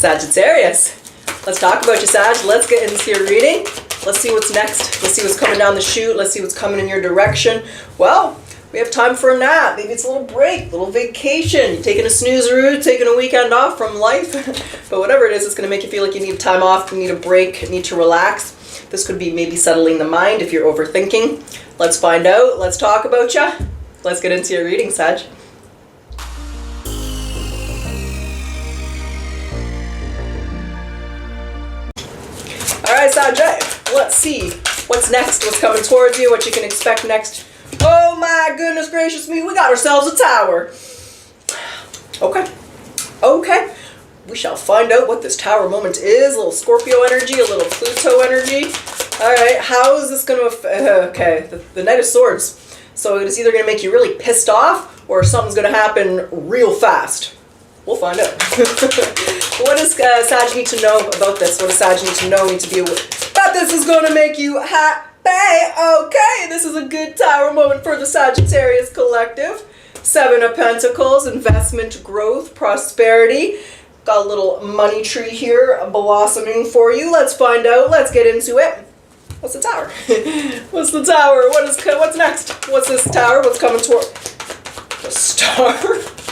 Sagittarius. Let's talk about your Sag. Let's get into your reading. Let's see what's next. Let's see what's coming down the chute. Let's see what's coming in your direction. Well, we have time for a nap. Maybe it's a little break, a little vacation. You're taking a snooze-a-roo, taking a weekend off from life. But whatever it is, it's going to make you feel like you need time off, you need a break, you need to relax. This could be maybe settling the mind if you're overthinking. Let's find out. Let's talk about ya. Let's get into your reading, Sag. Alright, Sag, let's see what's next, what's coming towards you, what you can expect next. Oh my goodness gracious me, we got ourselves a tower. Okay. We shall find out what this tower moment is. A little Scorpio energy, a little Pluto energy. Alright, how is this going to affect... Okay, the Knight of Swords. So it is either going to make you really pissed off or something's going to happen real fast. We'll find out. What does Sag need to know about this? What does Sag need to know, need to be aware that this is going to make you happy? Okay, this is a good tower moment for the Sagittarius collective. 7 of Pentacles, investment, growth, prosperity. Got a little money tree here blossoming for you. Let's find out. Let's get into it. What's the tower? What's the tower? What's next? What's this tower? What's coming toward? The Star.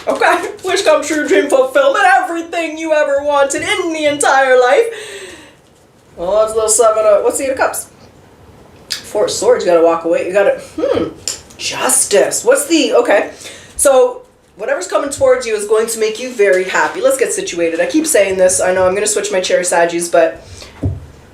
Okay. Wish come true, dream fulfillment. Everything you ever wanted in the entire life. Well, that's a little 7 of... What's the 8 of Cups? 4 of Swords. You gotta walk away. You gotta... Justice. What's the... Okay. So... Whatever's coming towards you is going to make you very happy. Let's get situated. I keep saying this. I know I'm going to switch my chair, Saggies, but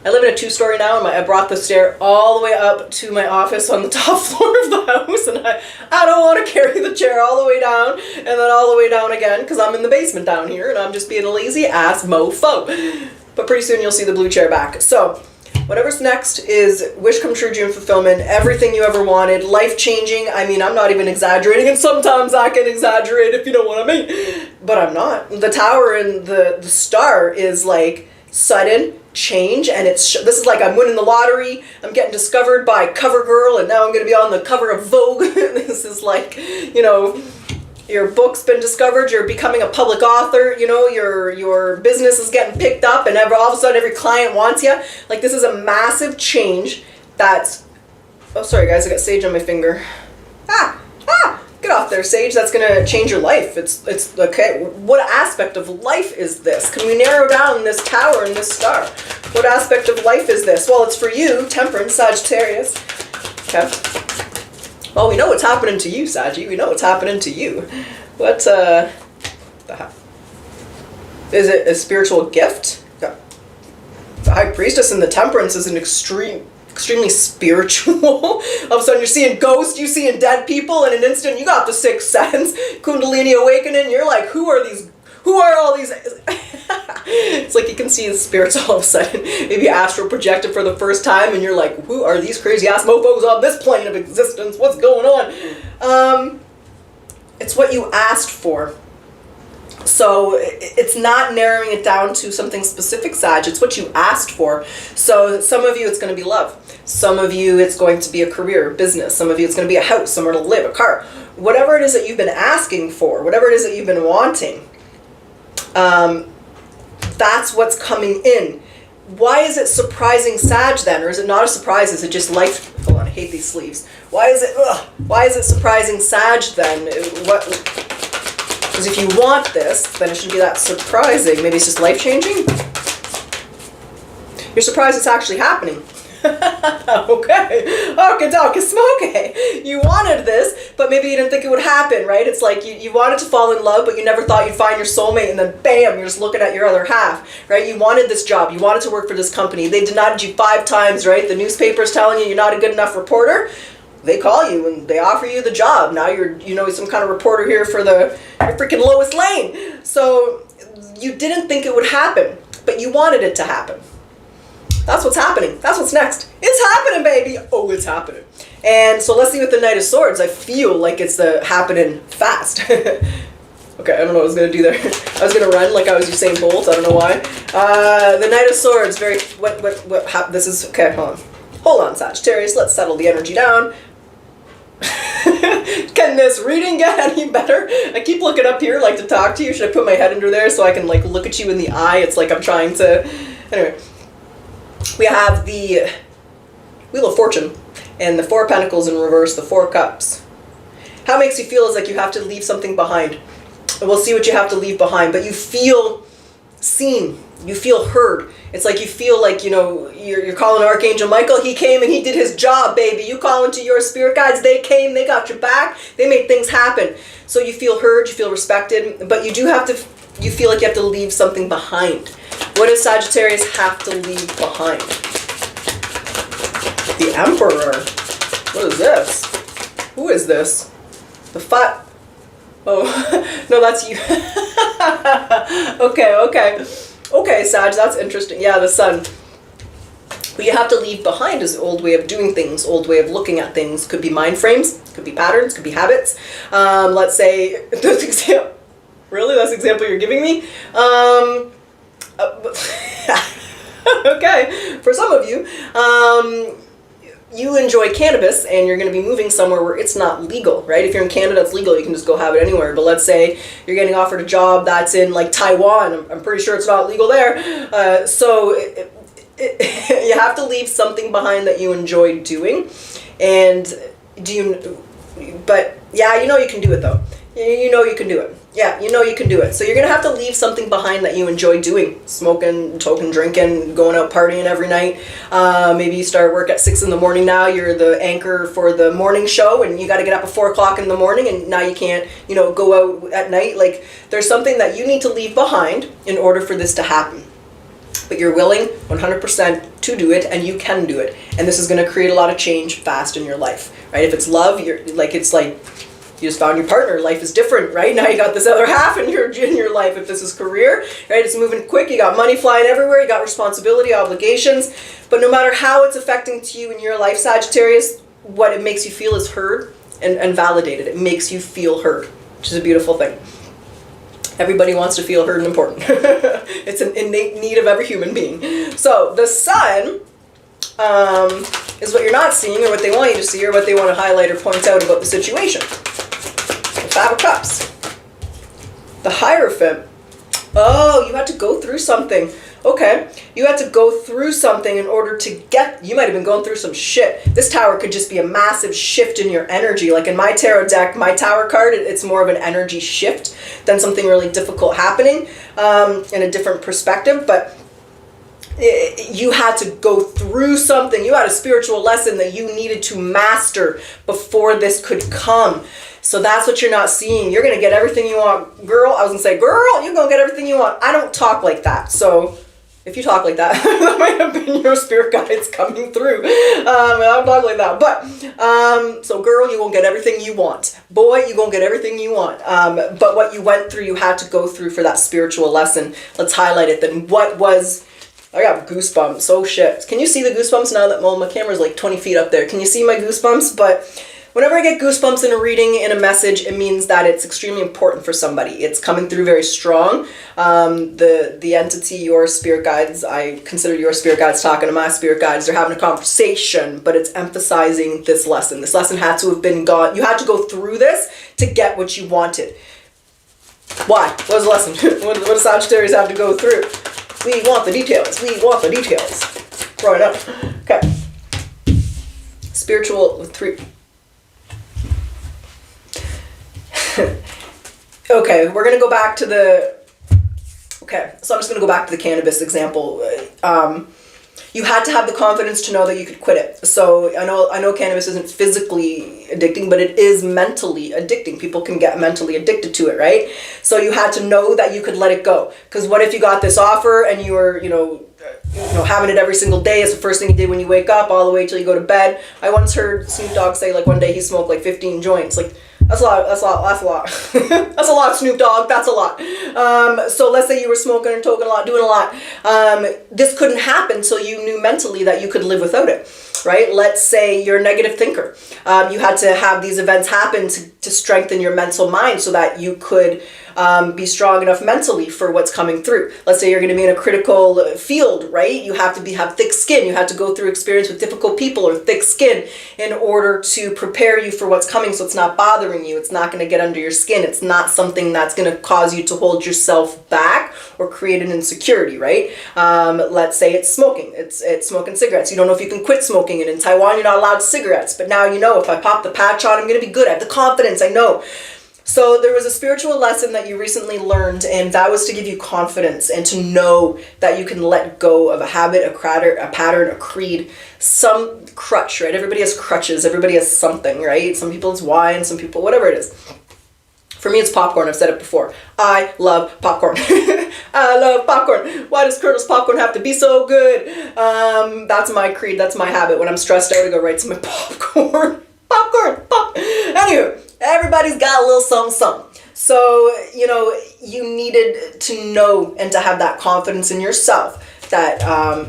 I live in a 2-story now, and I brought the stair all the way up to my office on the top floor of the house, and I don't want to carry the chair all the way down and then all the way down again because I'm in the basement down here, and I'm just being a lazy-ass mofo. But pretty soon you'll see the blue chair back. So... whatever's next is wish come true, dream fulfillment, everything you ever wanted, life-changing. I mean, I'm not even exaggerating, and sometimes I can exaggerate if you know what I mean. But I'm not. The tower and the star is like sudden change, and this is like I'm winning the lottery, I'm getting discovered by CoverGirl, and now I'm going to be on the cover of Vogue. This is like, you know... your book's been discovered, you're becoming a public author, you know, your business is getting picked up, and all of a sudden every client wants you. Like, this is a massive change that's... Oh, sorry guys, I got sage on my finger. Get off there, Sage. That's going to change your life. It's okay. What aspect of life is this? Can we narrow down this tower and this star? What aspect of life is this? Well, it's for you, Temperance, Sagittarius. Okay. Well, we know what's happening to you, Saggie. We know what's happening to you. What, the heck? Is it a spiritual gift? Yeah. The High Priestess and the Temperance is an extremely spiritual. All of a sudden you're seeing ghosts, you're seeing dead people, in an instant you got the 6th sense, Kundalini awakening, you're like, who are all these? It's like you can see the spirits all of a sudden. Maybe astral projected for the first time, and you're like, who are these crazy ass mofos on this plane of existence? What's going on? It's what you asked for. So it's not narrowing it down to something specific, Sag. It's what you asked for. So some of you, it's going to be love. Some of you, it's going to be a career, business. Some of you, it's going to be a house, somewhere to live, a car. Whatever it is that you've been asking for, whatever it is that you've been wanting, that's what's coming in. Why is it surprising Sag then? Or is it not a surprise? Is it just life? Hold on, I hate these sleeves. Why is it surprising Sag then? Because if you want this, then it shouldn't be that surprising. Maybe it's just life-changing? You're surprised it's actually happening. Okay. Okie smoky. You wanted this, but maybe you didn't think it would happen, right? It's like you wanted to fall in love, but you never thought you'd find your soulmate, and then bam, you're just looking at your other half, right? You wanted this job. You wanted to work for this company. They denied you 5 times, right? The newspaper's telling you you're not a good enough reporter. They call you and they offer you the job. Now you're, some kind of reporter here for your freaking Lois Lane. So you didn't think it would happen, but you wanted it to happen. That's what's happening. That's what's next. It's happening, baby. Oh, it's happening. And so let's see with the Knight of Swords. I feel like it's happening fast. Okay, I don't know what I was going to do there. I was going to run like I was Usain Bolt. I don't know why. The Knight of Swords, this is, okay, hold on. Hold on, Sagittarius. Let's settle the energy down. Can this reading get any better? I keep looking up here like to talk to you. Should I put my head under there so I can like look at you in the eye? It's like I'm trying to... Anyway. We have the Wheel of Fortune and the Four of Pentacles in reverse, the Four of Cups. How it makes you feel is like you have to leave something behind. And we'll see what you have to leave behind. But you feel seen. You feel heard. It's like you feel like, you know, you're calling Archangel Michael. He came and he did his job, baby. You call into your spirit guides. They came. They got your back. They made things happen. So you feel heard. You feel respected. But you do have to, you feel like you have to leave something behind. What does Sagittarius have to leave behind? The Emperor. What is this? Who is this? The Five. Oh, no, that's you. Okay. Okay, Sag, that's interesting. Yeah, the Sun. What you have to leave behind is an old way of doing things, old way of looking at things. Could be mind frames, could be patterns, could be habits. Let's say, this example, really? That's the example you're giving me? Okay, for some of you, you enjoy cannabis and you're going to be moving somewhere where it's not legal, right? If you're in Canada, it's legal. You can just go have it anywhere. But let's say you're getting offered a job that's in like Taiwan. I'm pretty sure it's not legal there. So you have to leave something behind that you enjoy doing. And but yeah, you know you can do it though. You know you can do it. Yeah, you know you can do it. So you're going to have to leave something behind that you enjoy doing. Smoking, token drinking, going out partying every night. Maybe you start work at 6 in the morning now. You're the anchor for the morning show and you got to get up at 4 o'clock in the morning and now you can't, you know, go out at night. Like there's something that you need to leave behind in order for this to happen. But you're willing 100% to do it and you can do it. And this is going to create a lot of change fast in your life, right? If it's love, it's like you just found your partner. Life is different, right? Now you got this other half in your life. If this is career, right? It's moving quick. You got money flying everywhere. You got responsibility, obligations. But no matter how it's affecting to you in your life, Sagittarius, what it makes you feel is heard and validated. It makes you feel heard, which is a beautiful thing. Everybody wants to feel heard and important. It's an innate need of every human being. So the Sun is what you're not seeing or what they want you to see or what they want to highlight or point out about the situation. The Five of Cups. The Hierophant. Oh, you had to go through something. Okay. You had to go through something in order to get... You might have been going through some shit. This tower could just be a massive shift in your energy. Like in my tarot deck, my tower card, it's more of an energy shift than something really difficult happening in a different perspective. But you had to go through something. You had a spiritual lesson that you needed to master before this could come. So that's what you're not seeing. You're going to get everything you want. Girl, I was going to say, girl, you're going to get everything you want. I don't talk like that. So if you talk like that, that might have been your spirit guides coming through. I don't talk like that. But, so girl, you're going to get everything you want. Boy, you're going to get everything you want. But what you went through, you had to go through for that spiritual lesson. Let's highlight it. Then what was... I got goosebumps. Oh shit. Can you see the goosebumps now that my camera's like 20 feet up there? Can you see my goosebumps? But whenever I get goosebumps in a reading, in a message, it means that it's extremely important for somebody. It's coming through very strong. The entity, your spirit guides, I consider your spirit guides talking to my spirit guides. They're having a conversation, but it's emphasizing this lesson. This lesson had to have been gone. You had to go through this to get what you wanted. Why? What was the lesson? What does Sagittarius have to go through? We want the details. We want the details. Growing up. Okay. Spiritual with 3. Okay, we're going to go back to the... Okay, so I'm just going to go back to the cannabis example. You had to have the confidence to know that you could quit it. So I know cannabis isn't physically addicting, but it is mentally addicting. People can get mentally addicted to it, right? So you had to know that you could let it go. Because what if you got this offer and you were, having it every single day as the first thing you did when you wake up all the way till you go to bed? I once heard Snoop Dogg say like one day he smoked like 15 joints. Like that's a lot. That's a lot. That's a lot, Snoop Dogg. That's a lot. So let's say you were smoking and toking a lot, doing a lot. This couldn't happen till you knew mentally that you could live without it, right? Let's say you're a negative thinker. You had to have these events happen to to strengthen your mental mind so that you could be strong enough mentally for what's coming through. Let's say you're going to be in a critical field, right? You have to have thick skin. You have to go through experience with difficult people or thick skin in order to prepare you for what's coming, so it's not bothering you. It's not going to get under your skin. It's not something that's going to cause you to hold yourself back or create an insecurity, right? Let's say it's smoking. It's smoking cigarettes. You don't know if you can quit smoking, and in Taiwan you're not allowed cigarettes, but now you know, if I pop the patch on, I'm going to be good. I have the confidence. I know. So there was a spiritual lesson that you recently learned, and that was to give you confidence and to know that you can let go of a habit, a pattern, a creed, some crutch, right? Everybody has crutches. Everybody has something, right? Some people it's wine, some people, whatever it is. For me, it's popcorn. I've said it before. I love popcorn. I love popcorn. Why does Colonel's popcorn have to be so good? That's my creed. That's my habit. When I'm stressed out, I go right to my popcorn. Anyway, everybody's got a little something. So, you needed to know and to have that confidence in yourself that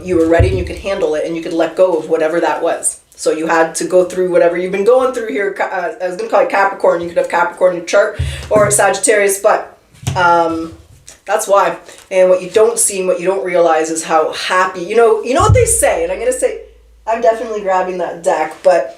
you were ready and you could handle it and you could let go of whatever that was. So you had to go through whatever you've been going through here. I was going to call it Capricorn. You could have Capricorn in your chart or Sagittarius, but that's why. And what you don't see and what you don't realize is how happy, you know what they say, and I'm going to say, I'm definitely grabbing that deck, but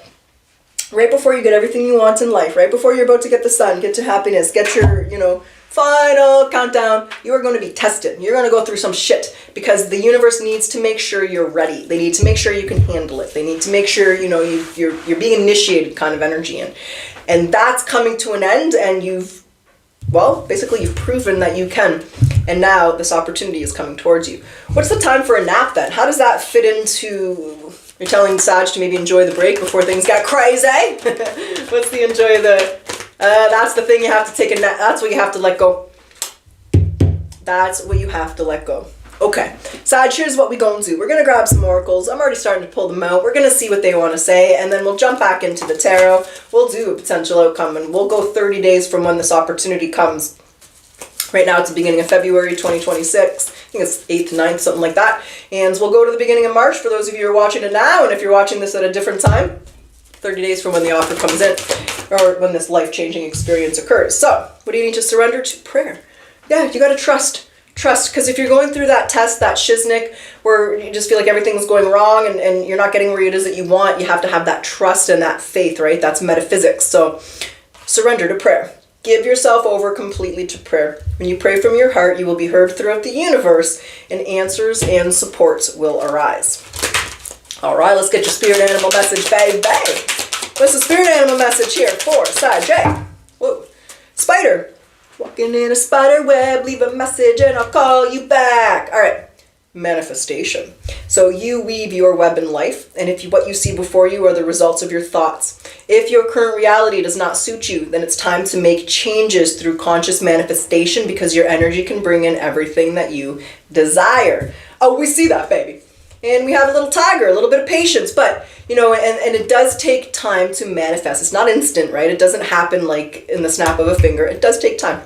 right before you get everything you want in life, right before you're about to get the sun, get to happiness, get your, final countdown, you are going to be tested. You're going to go through some shit because the universe needs to make sure you're ready. They need to make sure you can handle it. They need to make sure, you're being initiated kind of energy in. And that's coming to an end, and you've proven that you can. And now this opportunity is coming towards you. What's the time for a nap then? How does that fit into... You're telling Sag to maybe enjoy the break before things get crazy? What's the enjoy the... that's the thing you have to take a nap. That's what you have to let go. That's what you have to let go. Okay, Sag, here's what we're going to do. We're going to grab some oracles. I'm already starting to pull them out. We're going to see what they want to say, and then we'll jump back into the tarot. We'll do a potential outcome, and we'll go 30 days from when this opportunity comes. Right now it's the beginning of February 2026. I think it's 8th, 9th, something like that. And we'll go to the beginning of March for those of you who are watching it now. And if you're watching this at a different time, 30 days from when the offer comes in or when this life-changing experience occurs. So what do you need to surrender to? Prayer. Yeah, you got to trust. Trust, because if you're going through that test, that shiznick, where you just feel like everything's going wrong and you're not getting where it is that you want, you have to have that trust and that faith, right? That's metaphysics. So surrender to prayer. Give yourself over completely to prayer. When you pray from your heart, you will be heard throughout the universe, and answers and supports will arise. All right, let's get your spirit animal message, baby. What's the spirit animal message here for Sag? Whoa. Spider. Walking in a spider web, leave a message and I'll call you back. All right. Manifestation. So you weave your web in life, and if what you see before you are the results of your thoughts. If your current reality does not suit you, then it's time to make changes through conscious manifestation, because your energy can bring in everything that you desire. Oh, we see that, baby. And we have a little tiger, a little bit of patience, but, and it does take time to manifest. It's not instant, right? It doesn't happen like in the snap of a finger. It does take time.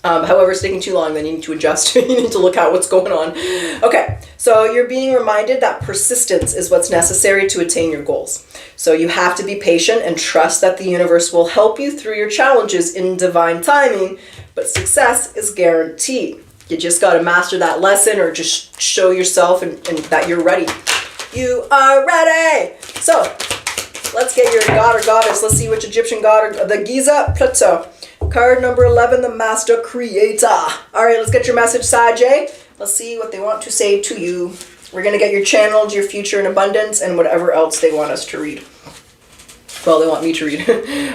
However, it's taking too long, then you need to adjust. You need to look at what's going on. Okay, so you're being reminded that persistence is what's necessary to attain your goals. So you have to be patient and trust that the universe will help you through your challenges in divine timing, but success is guaranteed. You just got to master that lesson, or just show yourself and that you're ready. You are ready! So, let's get your god or goddess. Let's see which Egyptian god or the Giza Plateau. Card number 11, the Master Creator. All right, let's get your message, Saggie. Let's see what they want to say to you. We're going to get your channeled, your future in abundance, and whatever else they want us to read. Well, they want me to read.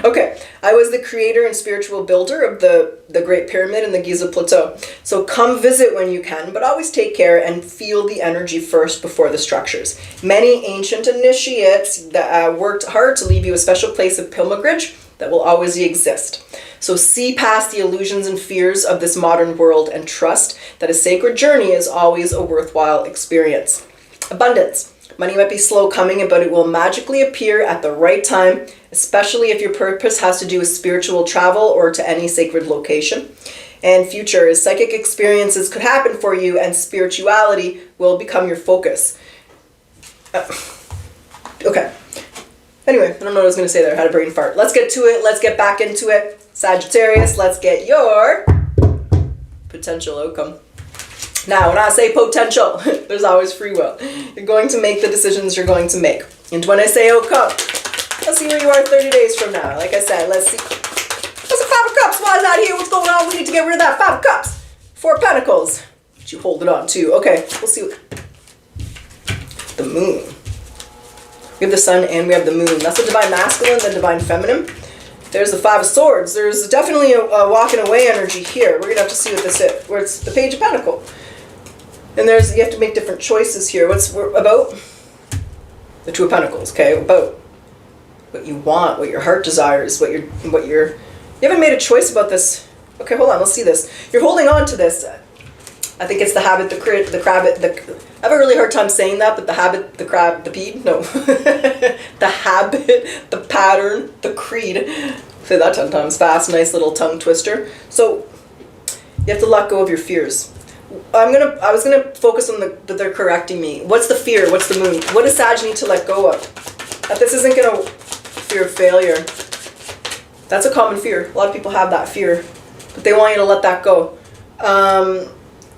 Okay, I was the creator and spiritual builder of the Great Pyramid in the Giza Plateau. So come visit when you can, but always take care and feel the energy first before the structures. Many ancient initiates that worked hard to leave you a special place of pilgrimage that will always exist. So see past the illusions and fears of this modern world and trust that a sacred journey is always a worthwhile experience. Abundance. Money might be slow coming, but it will magically appear at the right time, especially if your purpose has to do with spiritual travel or to any sacred location. And future is psychic experiences could happen for you, and spirituality will become your focus. Okay. Anyway, I don't know what I was going to say there. I had a brain fart. Let's get to it. Let's get back into it. Sagittarius, let's get your potential outcome. Now, when I say potential, there's always free will. You're going to make the decisions you're going to make. And when I say outcome, let's see where you are 30 days from now. Like I said, let's see. What's the Five of Cups? Why is that here? What's going on? We need to get rid of that Five of Cups. Four of Pentacles. But you hold it on too. Okay, we'll see. The Moon. We have the Sun and we have the Moon. That's the Divine Masculine, the Divine Feminine. There's the Five of Swords. There's definitely a walking away energy here. We're going to have to see what this is. Where it's the Page of Pentacles. And you have to make different choices here. What's about? The Two of Pentacles, okay? About what you want, what your heart desires, what you haven't made a choice about this. Okay, hold on, let's see this. You're holding on to this. I think it's the habit, the crab, I have a really hard time saying that, but the habit, the crab, the peed, no. The habit, the pattern, the creed. Say that 10 times fast, nice little tongue twister. So you have to let go of your fears. I was gonna focus on that they're correcting me. What's the fear? What's the Moon? What does Sag need to let go of? That this isn't gonna fear of failure. That's a common fear. A lot of people have that fear, but they want you to let that go.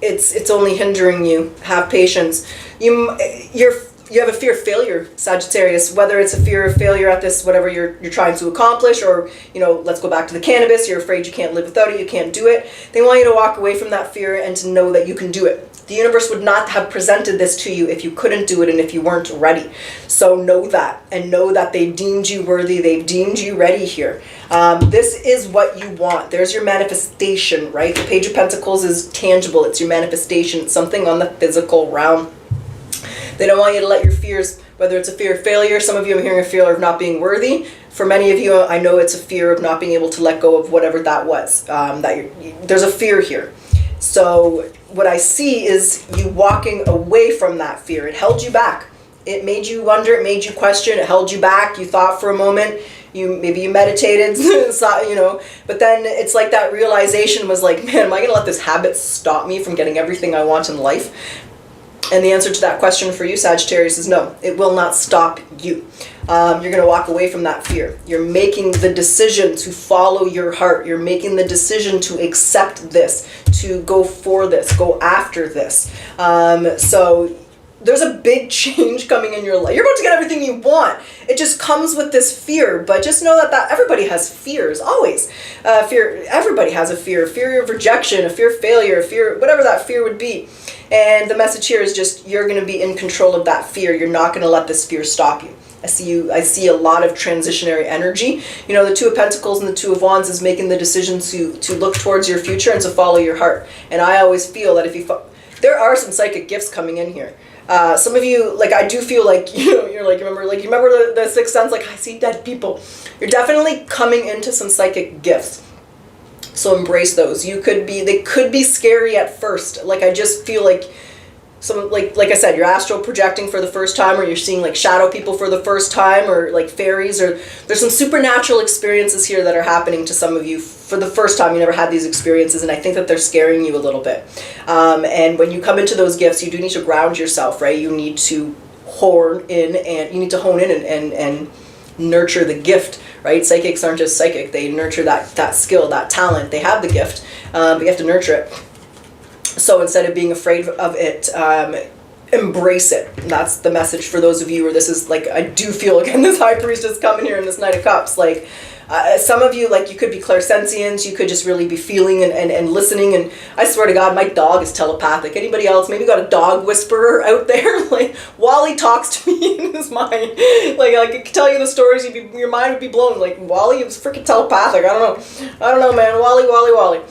It's only hindering you. Have patience. You have a fear of failure, Sagittarius, whether it's a fear of failure at this, whatever you're trying to accomplish, or, let's go back to the cannabis, you're afraid you can't live without it, you can't do it. They want you to walk away from that fear and to know that you can do it. The universe would not have presented this to you if you couldn't do it and if you weren't ready. So know that, and know that they've deemed you worthy, they've deemed you ready here. This is what you want. There's your manifestation, right? The Page of Pentacles is tangible, it's your manifestation, it's something on the physical realm. They don't want you to let your fears, whether it's a fear of failure, some of you I'm hearing a fear of not being worthy. For many of you, I know it's a fear of not being able to let go of whatever that was. There's a fear here. So what I see is you walking away from that fear. It held you back. It made you wonder, it made you question, it held you back. You thought for a moment, maybe you meditated, but then it's like that realization was like, man, am I going to let this habit stop me from getting everything I want in life? And the answer to that question for you, Sagittarius, is no. It will not stop you. You're going to walk away from that fear. You're making the decision to follow your heart. You're making the decision to accept this, to go for this, go after this. So there's a big change coming in your life. You're about to get everything you want. It just comes with this fear, but just know that everybody has fears, always. Fear. Everybody has a fear of rejection, a fear of failure, a fear, whatever that fear would be. And the message here is just, you're going to be in control of that fear. You're not going to let this fear stop you. I see a lot of transitionary energy. The Two of Pentacles and the Two of Wands is making the decision to look towards your future and to follow your heart. And I always feel that there are some psychic gifts coming in here. Some of you, I do feel like, you remember the Sixth Sense, I see dead people. You're definitely coming into some psychic gifts. So embrace those. They could be scary at first. I just feel like like I said, you're astral projecting for the first time, or you're seeing shadow people for the first time, or fairies, or there's some supernatural experiences here that are happening to some of you for the first time. You never had these experiences, and I think that they're scaring you a little bit. And when you come into those gifts, you do need to ground yourself, right? You need to hone in and nurture the gift, right? Psychics aren't just psychic. They nurture that skill, that talent. They have the gift, but you have to nurture it. So instead of being afraid of it, embrace it. That's the message for those of you where this is I do feel again, this High Priestess coming here in this Knight of Cups. Some of you, you could be clairsentient, you could just really be feeling and listening, and I swear to God, my dog is telepathic. Anybody else, maybe got a dog whisperer out there? Wally talks to me in his mind. I could tell you the stories, your mind would be blown. Wally is freaking telepathic. I don't know, man. Wally.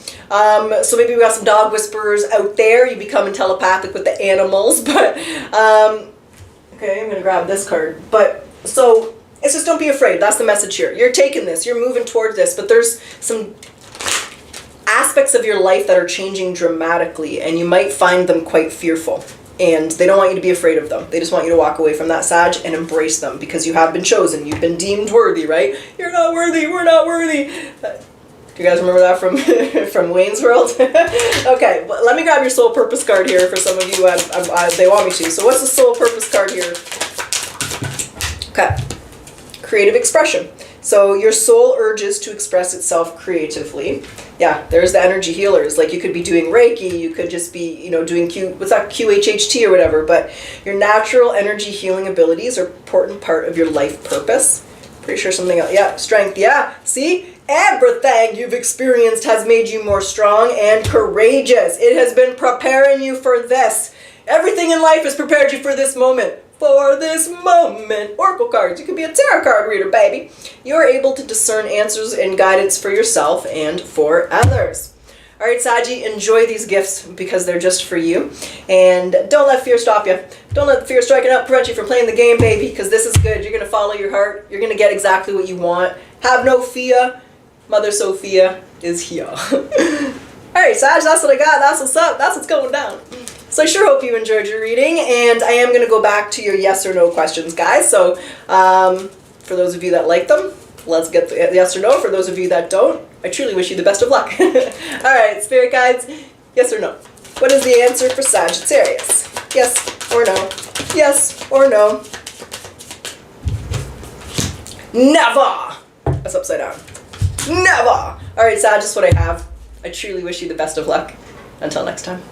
So maybe we got some dog whisperers out there. You becoming telepathic with the animals, but, okay, I'm going to grab this card. But, so, it's just don't be afraid. That's the message here. You're taking this. You're moving toward this. But there's some aspects of your life that are changing dramatically, and you might find them quite fearful. And they don't want you to be afraid of them. They just want you to walk away from that, Sag, and embrace them, because you have been chosen. You've been deemed worthy, right? You're not worthy. We're not worthy. Do you guys remember that from Wayne's World? Okay, well, let me grab your soul purpose card here for some of you. They want me to. So what's the soul purpose card here? Okay. creative expression. So your soul urges to express itself creatively. Yeah, there's the energy healers. Like you could be doing Reiki, you could just be, you know, doing QHHT or whatever, but your natural energy healing abilities are an important part of your life purpose. Pretty sure something else. Yeah, strength. Yeah, see? Everything you've experienced has made you more strong and courageous. It has been preparing you for this. Everything in life has prepared you for this moment. For this moment. Oracle cards. You could be a tarot card reader, baby. You are able to discern answers and guidance for yourself and for others. All right, Saggie, enjoy these gifts because they're just for you. And don't let fear stop you. Don't let fear striking up prevent you from playing the game, baby, because this is good. You're going to follow your heart. You're going to get exactly what you want. Have no fear. Mother Sophia is here. All right, Sag, that's what I got. That's what's up. That's what's going down. So I sure hope you enjoyed your reading, and I am going to go back to your yes or no questions, guys. So for those of you that like them, let's get the yes or no. For those of you that don't, I truly wish you the best of luck. All right, Spirit Guides, yes or no? What is the answer for Sagittarius? Yes or no? Yes or no? Never! That's upside down. Never! All right, Sag, just what I have. I truly wish you the best of luck. Until next time.